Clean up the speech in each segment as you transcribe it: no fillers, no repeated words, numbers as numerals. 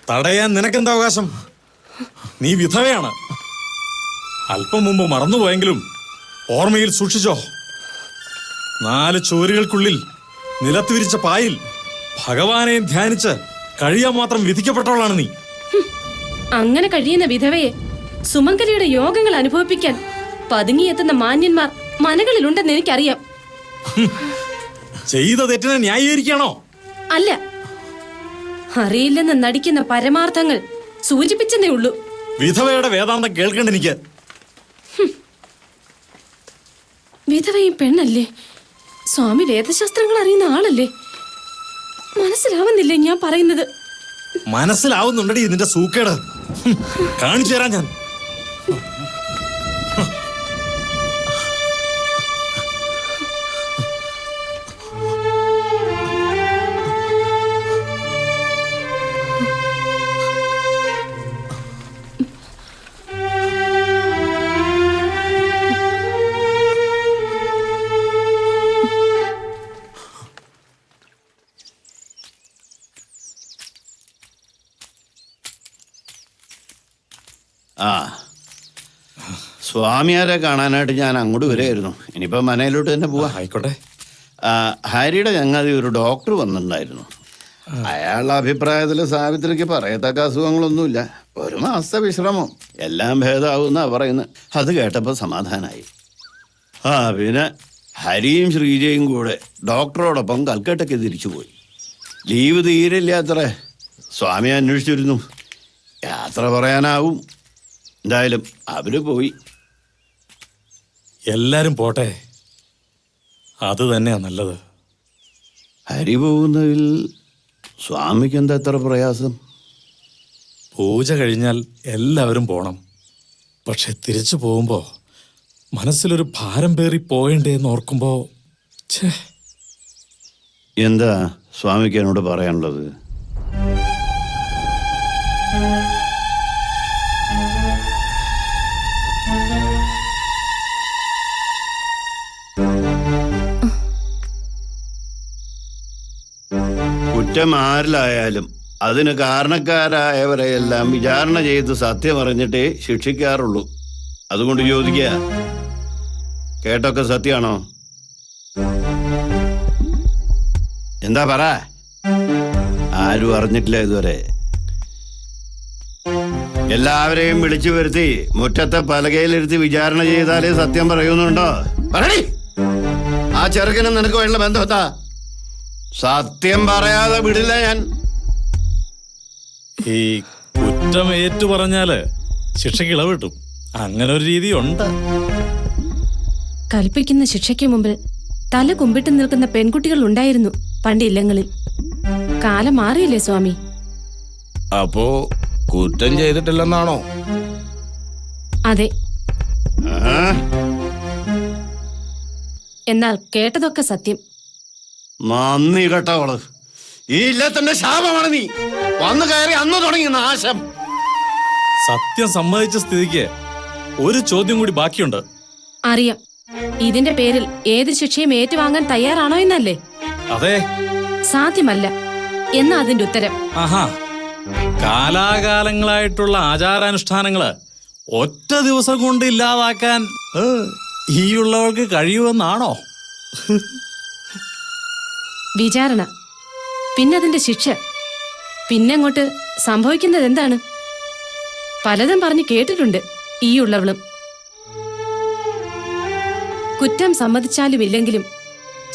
തടയാൻ നിനക്കെന്താ അവകാശം? നീ വിധവയാണ്. അല്പം മുമ്പ് മറന്നുപോയെങ്കിലും ഓർമ്മയിൽ സൂക്ഷിച്ചോ. 4 ചുവരുകൾക്കുള്ളിൽ നിലത്ത് വിരിച്ച പായിൽ ഭഗവാനെ ധ്യാനിച്ച് കഴിയാൻ മാത്രം വിധിക്കപ്പെട്ടവളാണ് നീ. അങ്ങനെ കഴിയുന്ന വിധവയെ സുമംഗലിയുടെ യോഗങ്ങൾ അനുഭവിപ്പിക്കാൻ പതുങ്ങിയെത്തുന്ന മാന്യന്മാർ മനകളിലുണ്ടെന്ന് എനിക്കറിയാം. ചെയ്ത തെറ്റിനെ ന്യായീകരിക്കണോ? അല്ല, അറിയില്ലെന്ന് നടിക്കുന്ന പരമാർത്ഥങ്ങൾ സൂചിപ്പിച്ചതേ ഉള്ളൂ. വിധവയുടെ വേദാന്തം കേൾക്കണ്ട എനിക്ക്. വിധവയും പെണ്ണല്ലേ, സ്വാമി വേദശാസ്ത്രങ്ങൾ അറിയുന്ന ആളല്ലേ. മനസ്സിലാവുന്നില്ലേ ഞാൻ പറയുന്നത്? മനസ്സിലാവുന്നുണ്ടടി ഇതിന്റെ സൂക്കേട്. കാണിച്ചു തരാം ഞാൻ. ആ, സ്വാമിയാരെ കാണാനായിട്ട് ഞാൻ അങ്ങോട്ട് വരികയായിരുന്നു. ഇനിയിപ്പോൾ മനയിലോട്ട് തന്നെ പോവാ. ആയിക്കോട്ടെ. ഹാരിയുടെ ചങ്ങാതി ഒരു ഡോക്ടർ വന്നിട്ടുണ്ടായിരുന്നു. അയാളുടെ അഭിപ്രായത്തിൽ സാവിത്രിക്ക് പറയത്തക്ക അസുഖങ്ങളൊന്നുമില്ല. 1 മാസത്തെ വിശ്രമം, എല്ലാം ഭേദമാവുന്നാ പറയുന്നത്. അത് കേട്ടപ്പോൾ സമാധാനമായി. പിന്നെ ഹരിയും ശ്രീജയും കൂടെ ഡോക്ടറോടൊപ്പം കൽക്കട്ടയ്ക്ക് തിരിച്ചു പോയി. ലീവ് തീരില്ല അത്രേ. സ്വാമി അന്വേഷിച്ചിരുന്നു. യാത്ര പറയാനാവും. എന്തായാലും അവര് പോയി. എല്ലാരും പോട്ടെ, അത് തന്നെയാ നല്ലത്. ഹരി പോകുന്നതിൽ സ്വാമിക്ക് എന്താ എത്ര പ്രയാസം? പൂജ കഴിഞ്ഞാൽ എല്ലാവരും പോണം. പക്ഷെ തിരിച്ചു പോകുമ്പോ മനസ്സിലൊരു ഭാരം പേറി പോകണ്ടേന്ന് ഓർക്കുമ്പോ എന്താ സ്വാമിക്ക് എന്നോട് പറയാനുള്ളത്? കുറ്റം ആരിലായാലും അതിന് കാരണക്കാരായവരെയെല്ലാം വിചാരണ ചെയ്ത് സത്യം അറിഞ്ഞിട്ടേ ശിക്ഷിക്കാറുള്ളൂ. അതുകൊണ്ട് ചോദിക്കുക, കേട്ടൊക്കെ സത്യമാണോ? എന്താ പറ? ആരും അറിഞ്ഞിട്ടില്ല ഇതുവരെ. എല്ലാവരെയും വിളിച്ചു വരുത്തി മുറ്റത്തെ പലകയിലിരുത്തി വിചാരണ ചെയ്താലേ സത്യം പറയുന്നുണ്ടോ? പറയണി, ആ ചെറുക്കനും നിനക്ക് വേണ്ട ബന്ധം എന്താ? സത്യം പറയാതെ വിടില്ല ഞാൻ. ഈ കുറ്റം ഏറ്റു പറഞ്ഞാല് ശിക്ഷയ്ക്ക് ഇളവ് കിട്ടും. അങ്ങനെ ഒരു രീതി ഉണ്ട്. കൽപ്പിക്കുന്ന ശിക്ഷയ്ക്ക് മുമ്പിൽ തല കുമ്പിട്ട് നിൽക്കുന്ന പെൺകുട്ടികൾ ഉണ്ടായിരുന്നു പണ്ട് ഇല്ലങ്ങളിൽ. കാലം മാറിയില്ലേ സ്വാമി? അപ്പോ കുറ്റം ചെയ്തിട്ടില്ലെന്നാണോ? അതെ. എന്നാൽ കേട്ടതൊക്കെ സത്യം. നന്ദി കേട്ടവള്. ഈ ഇല്ലത്തിന്റെ ശാപമാണ് നീ. വന്നു കയറി അന്ന് തുടങ്ങി നാശം. സത്യം സമ്മതിച്ച സ്ഥിതിക്ക് ഒരു ചോദ്യം കൂടി ബാക്കിയുണ്ട്. അറിയാം. ഇതിന്റെ പേരിൽ ഏത് ശിക്ഷയും ഏറ്റുവാങ്ങാൻ തയ്യാറാണോ എന്നല്ലേ? അതെ. സാധ്യമല്ല എന്നാ അതിന്റെ ഉത്തരം. ആഹാ, കാലാകാലങ്ങളായിട്ടുള്ള ആചാരാനുഷ്ഠാനങ്ങള് ഒറ്റ ദിവസം കൊണ്ട് ഇല്ലാതാക്കാൻ ഈ ഉള്ളവർക്ക് കഴിയുമെന്നാണോ? വിചാരണ, പിന്നതിന്റെ ശിക്ഷ, പിന്നങ്ങോട്ട് സംഭവിക്കുന്നത് എന്താണ്? പലതും പറഞ്ഞു കേട്ടിട്ടുണ്ട് ഈ ഉള്ളവളും. കുറ്റം സമ്മതിച്ചാലും ഇല്ലെങ്കിലും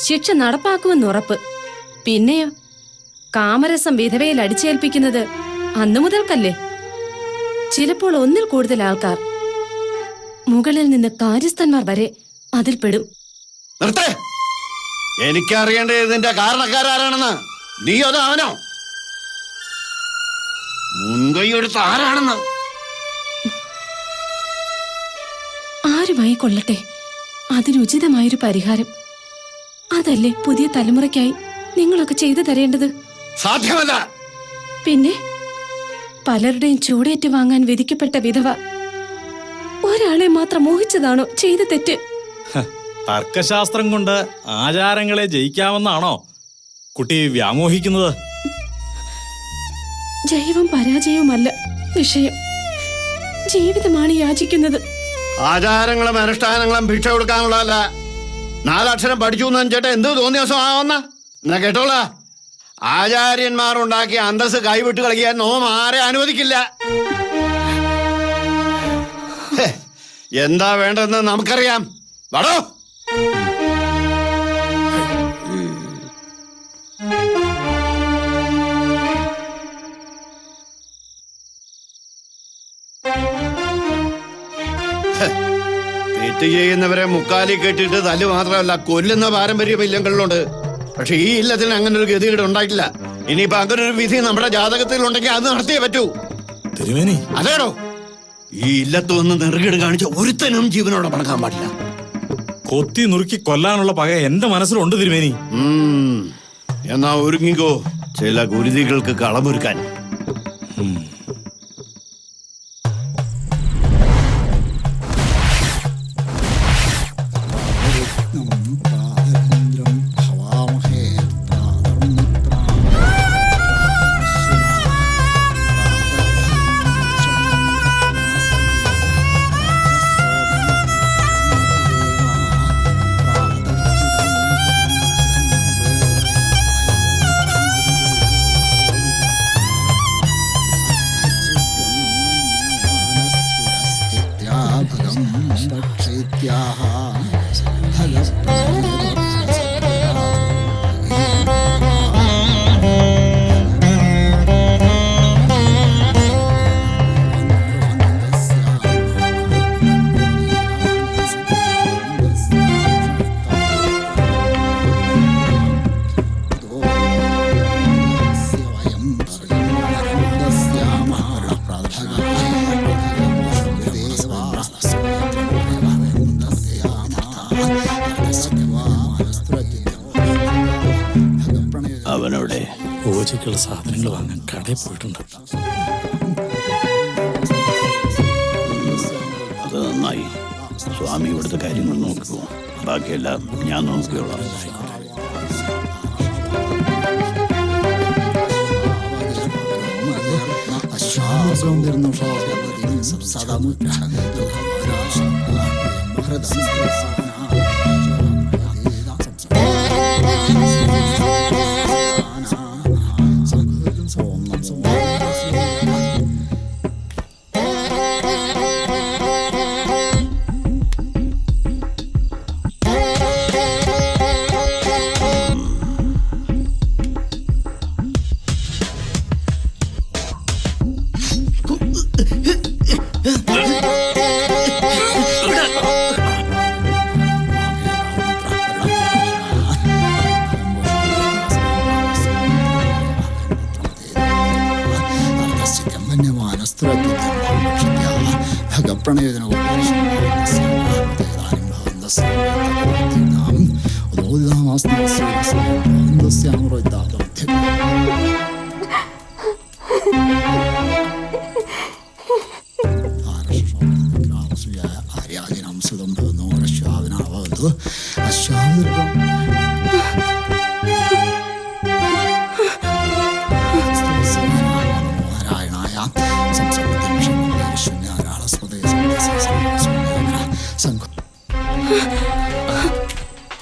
ശിക്ഷ നടപ്പാക്കുമെന്ന് ഉറപ്പ്. പിന്നെയോ കാമരസം വിധവയിൽ അടിച്ചേൽപ്പിക്കുന്നത് അന്നു മുതൽക്കല്ലേ? ചിലപ്പോൾ ഒന്നിൽ കൂടുതൽ ആൾക്കാർ, മുകളിൽ നിന്ന് കാര്യസ്ഥന്മാർ വരെ അതിൽപ്പെടും. എനിക്കറിയേണ്ടത് ഇതിന്റെ കാരണക്കാരാണെന്ന്. നീയോ അവനോ? മുൻകൈയെടുത്ത് ആരാണെന്ന്? ആരുമായി കൊള്ളട്ടെ, അതിനുചിതമായൊരു പരിഹാരം. അതല്ലേ പുതിയ തലമുറയ്ക്കായി നിങ്ങളൊക്കെ ചെയ്തു തരേണ്ടത്. സാധ്യമല്ല. പിന്നെ പലരുടെയും ചൂടേറ്റ് വാങ്ങാൻ വിധിക്കപ്പെട്ട വിധവ ഒരാളെ മാത്രം മോഹിച്ചതാണോ ചെയ്ത തെറ്റ്? തർക്കശാസ്ത്രം കൊണ്ട് ആചാരങ്ങളെ ജയിക്കാമെന്നാണോ കുട്ടി വ്യാമോഹിക്കുന്നത്? ജൈവം പരാജയവുമല്ല വിഷയം, ജീവിതമാണ് യാചിക്കുന്നത്. ആചാരങ്ങളും അനുഷ്ഠാനങ്ങളും ഭിക്ഷ കൊടുക്കാനുള്ളതല്ല. 4 അക്ഷരം പഠിച്ചു എന്ന് വെച്ചിട്ട് എന്ത് തോന്നിയ ദിവസം ആവുന്ന എന്നാ കേട്ടോളാ. ആചാര്യന്മാരുണ്ടാക്കിയ അന്തസ് കൈവിട്ട് കളിക്കാൻ നോം ആരെ അനുവദിക്കില്ല. എന്താ വേണ്ടെന്ന് നമുക്കറിയാം. വടോ. തെറ്റ് ചെയ്യുന്നവരെ മുക്കാലി കെട്ടിയിട്ട് തല്ല് മാത്രമല്ല കൊല്ലുന്ന പാരമ്പര്യം ഇല്ലങ്ങളിലുണ്ട്. പക്ഷെ ഈ ഇല്ലത്തിന് അങ്ങനെ ഒരു ഗതികേട് ഉണ്ടായിട്ടില്ല. ഇനിയിപ്പോ അങ്ങനെ ഒരു വിധി നമ്മുടെ ജാതകത്തിൽ ഉണ്ടെങ്കിൽ അത് നടത്തിയേ പറ്റൂ. തിരുമേനി, അതേടോ, ഈ ഇല്ലത്ത് വന്ന് നെറുകേട് കാണിച്ച ഒരുത്തനും ജീവനോടെ മടക്കാൻ പാടില്ല. കൊത്തി നുറുക്കി കൊല്ലാനുള്ള പക എന്റെ മനസ്സിലുണ്ട് തിരുമേനി. എന്നാ ഒരുങ്ങിക്കോ ചില ഗുരുതികൾക്ക് കളമൊരുക്കാൻ. അവനവിടെ പൂജയ്ക്കുള്ള സാധനങ്ങൾ വാങ്ങാൻ കടയിൽ പോയിട്ടുണ്ട്. അത് നന്നായി. സ്വാമി ഇവിടുത്തെ കാര്യങ്ങൾ നോക്കിക്കോ, ബാക്കിയെല്ലാം ഞാൻ നോക്കിയോളാം.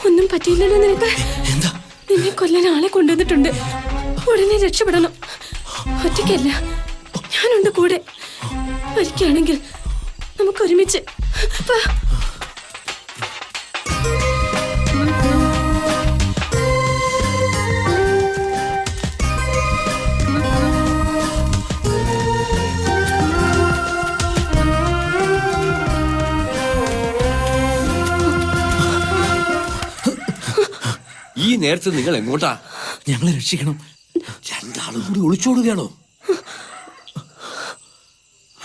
ഒന്നും പറ്റിയില്ലല്ലോ നിനക്ക്? നിന്നെ കൊല്ലാൻ ആളെ കൊണ്ടുവന്നിട്ടുണ്ട്. ഉടനെ രക്ഷപ്പെടണം. ഒറ്റയ്ക്കല്ല, ഞാനുണ്ട് കൂടെ. മരിക്കുകയാണെങ്കിൽ നമുക്ക് ഒരുമിച്ച്. ഈ നേരത്തെ നിങ്ങൾ എങ്ങോട്ടാ? ഞങ്ങളെ രക്ഷിക്കണം. രണ്ടാളും കൂടി ഒളിച്ചോടുകയാണോ?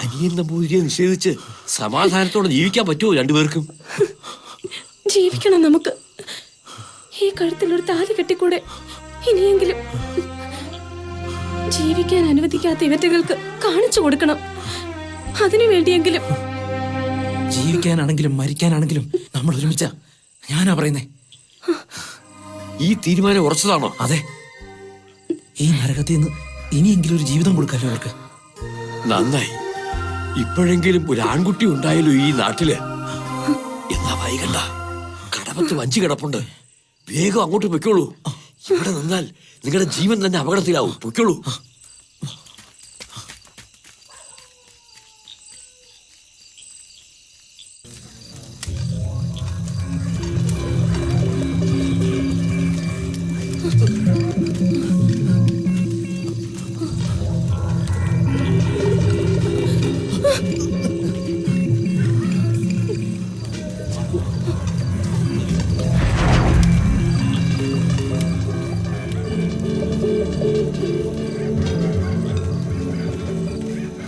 അനിയൻ നമ്പൂതിരിയെ നിഷേധിച്ച് സമാധാനത്തോടെ ജീവിക്കാൻ പറ്റുമോ രണ്ടുപേർക്കും? ജീവിക്കണം നമുക്ക്. ഈ കഴുത്തിലൊരു താലി കെട്ടിക്കൂടെ? ഇനിയെങ്കിലും ജീവിക്കാൻ അനുവദിക്കാത്ത ഇവറ്റകൾക്ക് കാണിച്ചു കൊടുക്കണം. അതിനു വേണ്ടിയെങ്കിലും. ജീവിക്കാനാണെങ്കിലും മരിക്കാനാണെങ്കിലും നമ്മൾ ഒരുമിച്ച. ഞാനാ പറയുന്നേ. ഈ തീരുമാനം ഉറച്ചതാണോ? അതെ. ഈ നരകത്തിൽ നിന്ന് ഇനിയെങ്കിലും ഒരു ജീവിതം കൊടുക്കാമല്ലോ അവർക്ക്. നന്നായി. ഇപ്പോഴെങ്കിലും ഒരു ആൺകുട്ടി ഉണ്ടായല്ലോ ഈ നാട്ടില്. എന്നാ വൈകണ്ട, കടമത്ത് വഞ്ചി കിടപ്പുണ്ട്. വേഗം അങ്ങോട്ട് പൊയ്ക്കോളൂ. ഇവിടെ നിന്നാൽ നിങ്ങളുടെ ജീവൻ തന്നെ അപകടത്തിലാവും. പൊയ്ക്കോളൂ.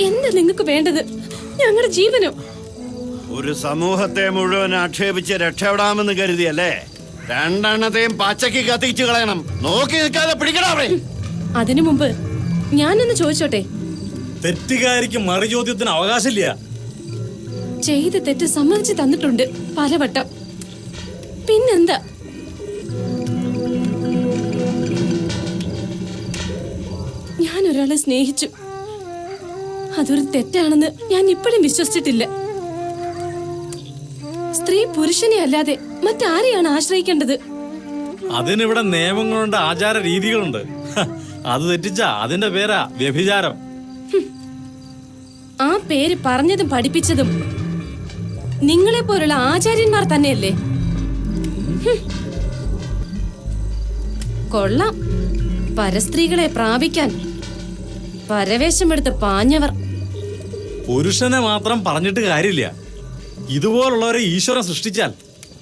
എന്താ നിങ്ങൾക്ക് വേണ്ടത്? ഞങ്ങളുടെ ജീവനോ? ഒരു സമൂഹത്തെ മുഴുവൻ ആക്ഷേപിച്ച് രക്ഷപ്പെടാമെന്ന് കരുതിയല്ലേ? രണ്ടെണ്ണത്തെയും പച്ചക്ക് കത്തിച്ചു കളയണം. നോക്കി നിൽക്കാതെ പിടിക്കണേ. അതിനു മുമ്പ് ഞാനൊന്ന് ചോദിച്ചോട്ടെ. തെറ്റുകാരിക്ക് മറു ചോദ്യത്തിന് അവകാശമില്ല. ചെയ്ത തെറ്റ് സമ്മതിച്ചു തന്നിട്ടുണ്ട് പലവട്ടം. പിന്നെന്താ? ഞാൻ ഒരാളെ സ്നേഹിച്ചു. അതൊരു തെറ്റാണെന്ന് ഞാൻ ഇപ്പോഴും വിശ്വസിച്ചിട്ടില്ല. സ്ത്രീ പുരുഷനെ അല്ലാതെ മറ്റാരെയാണ് ആശ്രയിക്കേണ്ടത്? അതിനിവിടെ നിയമങ്ങളുണ്ട്, ആചാര രീതികളുണ്ട്. അത് തെറ്റിച്ച അതിന്റെ പേരാ വ്യഭിചാരം. ആ പേര് പറഞ്ഞതും പഠിപ്പിച്ചതും നിങ്ങളെ പോലുള്ള ആചാര്യന്മാർ തന്നെയല്ലേ? കൊള്ളാം, പരസ്ത്രീകളെ പ്രാപിക്കാൻ പരവേശമെടുത്ത് പാഞ്ഞവർ. പുരുഷനെ മാത്രം പറഞ്ഞിട്ട് കാര്യമില്ല. ഇതുപോലുള്ളവരെ ഈശ്വരൻ സൃഷ്ടിച്ചാൽ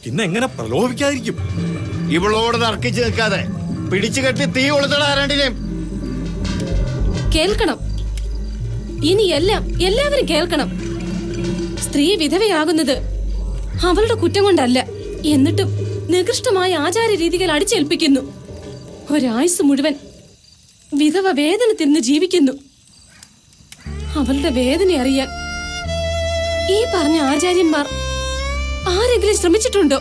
പിന്നെ എങ്ങനെ പ്രലോഭിക്കാതിരിക്കും? ഇവളോട് തർക്കിച്ച് നിൽക്കാതെ പിടിച്ചു കെട്ടി തീ കൊളുത്തടാ രണ്ടിനെയും. കേൾക്കണം, ഇനി എല്ലാവരും കേൾക്കണം. സ്ത്രീ വിധവയാകുന്നത് അവളുടെ കുറ്റം കൊണ്ടല്ല. എന്നിട്ടും നികൃഷ്ടമായ ആചാര രീതികൾ അടിച്ചേൽപ്പിക്കുന്നു. ഒരായുസ് മുഴുവൻ വിധവ വേദന തിന്ന് ജീവിക്കുന്നു. അവളുടെ വേദന അറിയാൻ ഈ പറഞ്ഞ ആചാര്യന്മാർ ആരെങ്കിലും ശ്രമിച്ചിട്ടുണ്ടോ?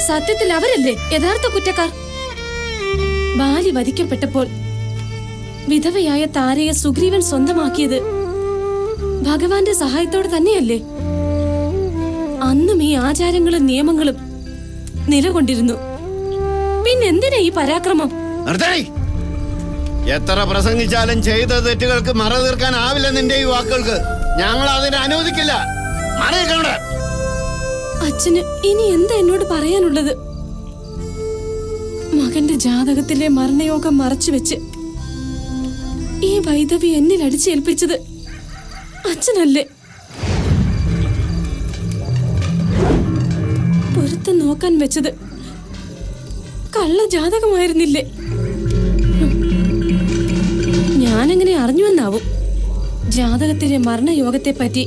സത്യത്തിൽ അവരല്ലേ യഥാർത്ഥ കുറ്റക്കാർ? ബാലി വധിക്കപ്പെട്ടപ്പോൾ വിധവയായ താരയെ സുഗ്രീവൻ സ്വന്തമാക്കിയത് ഭഗവാന്റെ സഹായത്തോടെ തന്നെയല്ലേ? അന്നും ഈ ആചാരങ്ങളും നിയമങ്ങളും നിലകൊണ്ടിരുന്നു. പിന്നെന്തിനാ ഈ പരാക്രമം? നിർത്തണേ. എത്ര പ്രസംഗിച്ചാലും ചെയ്ത തെറ്റുകൾക്ക് മറ തീർക്കാനാവില്ല നിന്റെ ഈ വാക്കുകൾക്ക്. ഞങ്ങൾ അതിനെ അനുവദിക്കില്ല. മറയിക്കണ്ട. അച്ഛന് ഇനി എന്താ എന്നോട് പറയാനുള്ളത്? മകന്റെ ജാതകത്തിലെ മരണയോഗം മറച്ചുവെച്ച് ഈ വൈദവി എന്നിൽ അടിച്ചേൽപ്പിച്ചത് അച്ഛനല്ലേ? പൊരുത്തം നോക്കാൻ വെച്ചത് കള്ള ജാതകമായിരുന്നില്ലേ? ഞാനെങ്ങനെ അറിഞ്ഞുവെന്നാവും. ജാതകത്തിലെ മരണയോഗത്തെ പറ്റി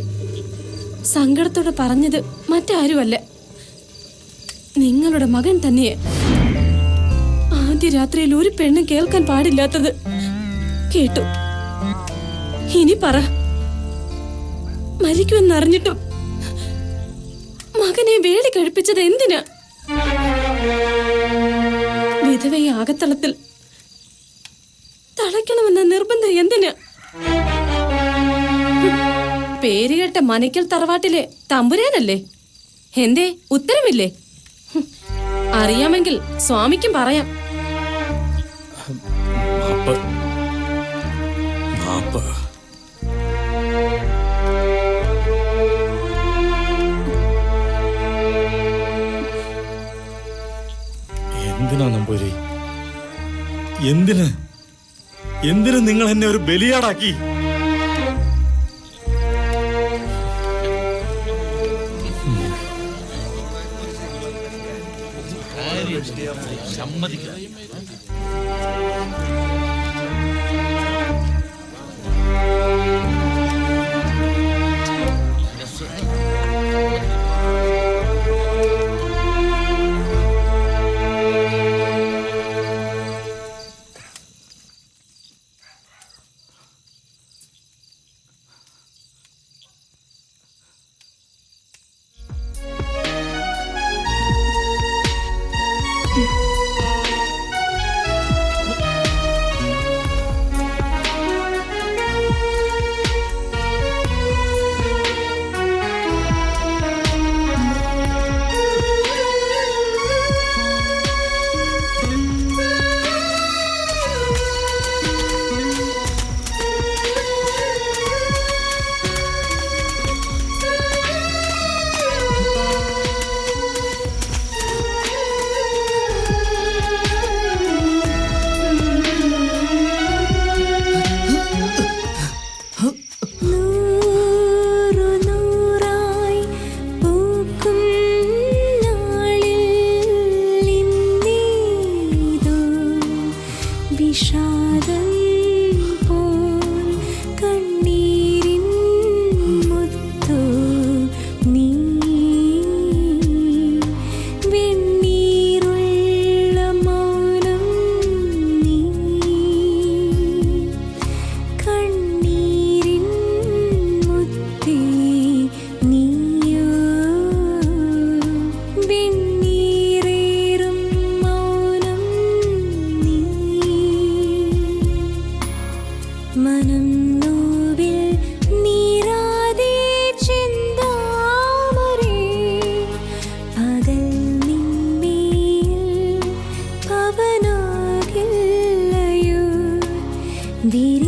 സങ്കടത്തോടെ പറഞ്ഞത് മറ്റാരുമല്ല, നിങ്ങളുടെ മകൻ തന്നെയെ. ആദ്യ രാത്രിയിൽ ഒരു പെണ്ണ് കേൾക്കാൻ പാടില്ലാത്തത് കേട്ടു. ഇനി പറ, മരിക്കുമെന്നറിഞ്ഞിട്ടും മകനെ വേലി കഴിപ്പിച്ചത് എന്തിനാ? വിധവയെ അകത്തളത്തിൽ തളയ്ക്കണമെന്ന നിർബന്ധം എന്തിനാ? പേരുകെട്ട മനയ്ക്കൽ തറവാട്ടിലെ തമ്പുരാനല്ലേ? എന്തേ ഉത്തരവില്ലേ? അറിയാമെങ്കിൽ സ്വാമിക്കും പറയാം. എന്തിനാ നമ്പൂരി? എന്തിന് നിങ്ങൾ എന്നെ ഒരു ബലിയാടാക്കി? വീരി